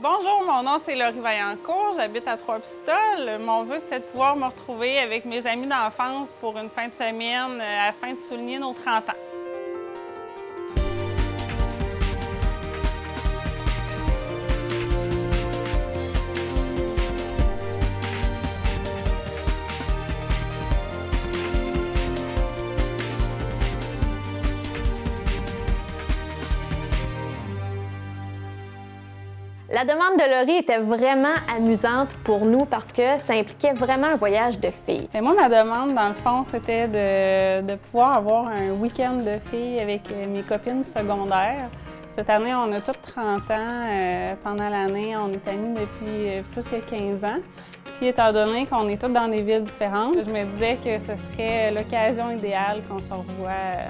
Bonjour, mon nom c'est Laurie Vaillancourt, j'habite à Trois-Pistoles. Mon vœu c'était de pouvoir me retrouver avec mes amis d'enfance pour une fin de semaine afin de souligner nos 30 ans. La demande de Laurie était vraiment amusante pour nous parce que ça impliquait vraiment un voyage de filles. Et moi, ma demande, dans le fond, c'était de pouvoir avoir un week-end de filles avec mes copines secondaires. Cette année, on a toutes 30 ans. Pendant l'année, on est amis depuis plus que 15 ans. Puis, étant donné qu'on est toutes dans des villes différentes, je me disais que ce serait l'occasion idéale qu'on se revoie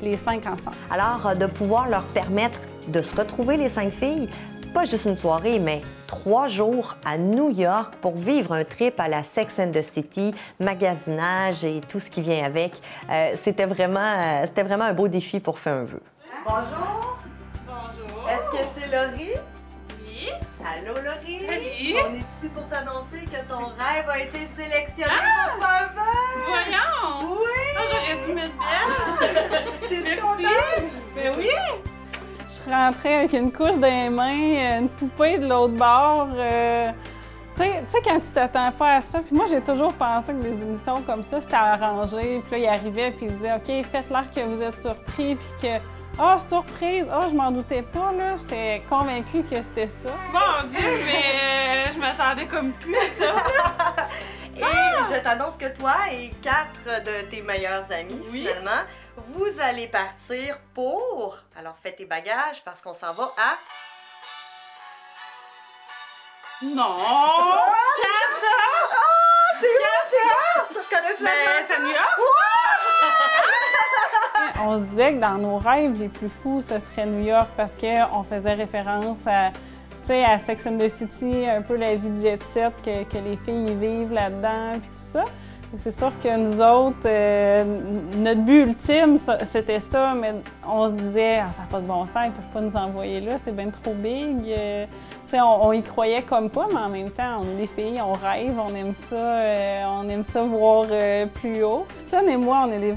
les 5 ensemble. Alors, de pouvoir leur permettre de se retrouver, les 5 filles, pas juste une soirée, mais 3 jours à New York pour vivre un trip à la Sex and the City, magasinage et tout ce qui vient avec. C'était vraiment un beau défi pour faire un vœu. Bonjour! Bonjour! Est-ce que c'est Laurie? Oui! Allô Laurie! Salut! On est ici pour t'annoncer que ton rêve a été sélectionné Ah! pour faire un vœu! Voyons! Oui! Ah, j'aurais dû mettre belle! T'es Merci! contente? Ben oui! Je suis rentrée avec une couche dans les mains, une poupée de l'autre bord. Tu sais, quand tu t'attends pas à ça, puis moi, j'ai toujours pensé que des émissions comme ça, c'était arrangé. Puis là, il arrivait, puis il disait « OK, faites l'air que vous êtes surpris. » Puis que « Ah, surprise! Ah, je m'en doutais pas, là. » J'étais convaincue que c'était ça. Mon Dieu, mais je m'attendais comme plus à ça. Et je t'annonce que toi et 4 de tes meilleurs amis, Oui. finalement, vous allez partir pour... Alors, fais tes bagages parce qu'on s'en va à... Non! Quand ça? Ah, c'est où? C'est quoi? Tu reconnais Ben, la c'est New York! On se disait que dans nos rêves les plus fous, ce serait New York parce qu'on faisait référence à, tu sais, à Sex and the City, un peu la vie de jet set que les filles y vivent là-dedans, puis tout ça. C'est sûr que nous autres, notre but ultime, c'était ça, mais on se disait ah, « ça n'a pas de bon sens, ils ne peuvent pas nous envoyer là, c'est bien trop big ». On y croyait comme pas, mais en même temps, on est des filles, on rêve, on aime ça voir plus haut. Christine et moi, on est des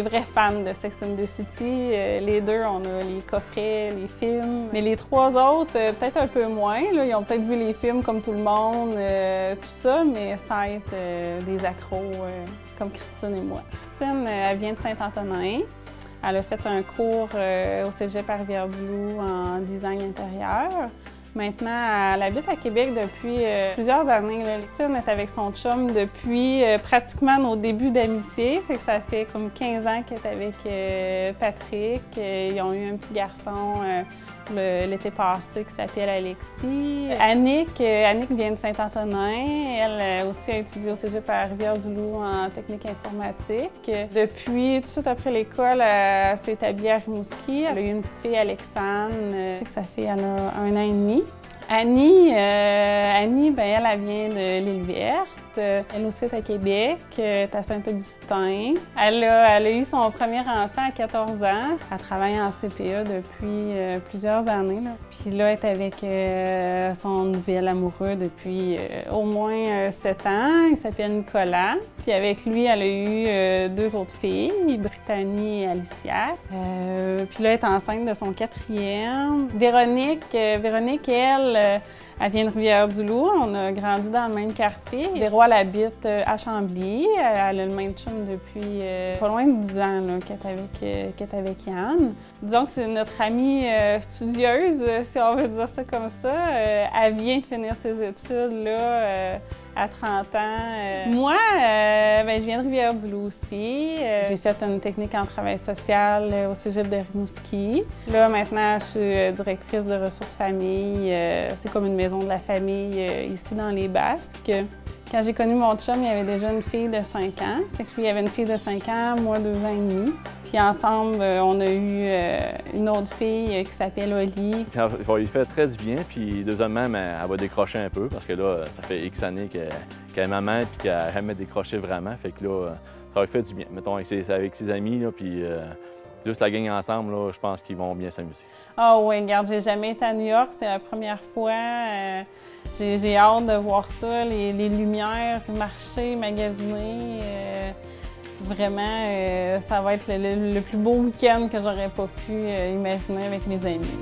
vrais fans de Sex and the City. Les deux, on a les coffrets, les films. Mais les 3 autres, peut-être un peu moins. Là, ils ont peut-être vu les films comme tout le monde, tout ça, mais sans être des accros comme Christine et moi. Christine, elle vient de Saint-Antonin. Elle a fait un cours au Cégep à Rivière-du-Loup en design intérieur. Maintenant, elle habite à Québec depuis plusieurs années. Christine est avec son chum depuis pratiquement nos débuts d'amitié. Ça fait comme 15 ans qu'elle est avec Patrick. Ils ont eu un petit garçon l'été passé qui s'appelle Alexis. Annick vient de Saint-Antonin. Elle aussi a étudié au Cégep à Rivière-du-Loup en technique informatique. Depuis, tout de suite après l'école, elle s'est établie à Rimouski. Elle a eu une petite fille, Alexandre. Elle a 1 an et demi. Annie, ben, elle vient de l'Île-Verte. Elle aussi est à Québec, est à Saint-Augustin. Elle a eu son premier enfant à 14 ans. Elle travaille en CPE depuis plusieurs années. Là. Puis là, elle est avec son nouvel amoureux depuis au moins 7 ans. Il s'appelle Nicolas. Puis avec lui, elle a eu 2 autres filles, Brittany et Alicia. Puis là, elle est enceinte de son 4e. Véronique, elle vient de Rivière-du-Loup. On a grandi dans le même quartier. Véro, elle habite à Chambly. Elle a le même chum depuis pas loin de 10 ans qu'elle est avec Yann. Disons que c'est notre amie studieuse, si on veut dire ça comme ça. Elle vient de finir ses études là, à 30 ans. Moi, ben, je viens de Rivière-du-Loup aussi. J'ai fait une technique en travail social au Cégep de Rimouski. Là, maintenant, je suis directrice de ressources famille. C'est comme une maison de la famille ici dans les Basques. Quand j'ai connu mon chum, il y avait déjà une fille de 5 ans. Fait que lui, il avait une fille de 5 ans, moi 2 ans et demi. Puis ensemble, on a eu une autre fille qui s'appelle Oli. Ça va lui faire très du bien, puis deuxièmement, elle va décrocher un peu parce que là, ça fait X années qu'elle est maman puis qu'elle aime décrocher vraiment. Fait que là, ça va lui faire du bien. Mettons, avec ses amis, là, puis Juste la gang ensemble, là, je pense qu'ils vont bien s'amuser. Ah oui, regarde, j'ai jamais été à New York, c'est la première fois. J'ai hâte de voir ça, les lumières, marcher, magasiner. Vraiment, ça va être le plus beau week-end que j'aurais pas pu imaginer avec mes amis.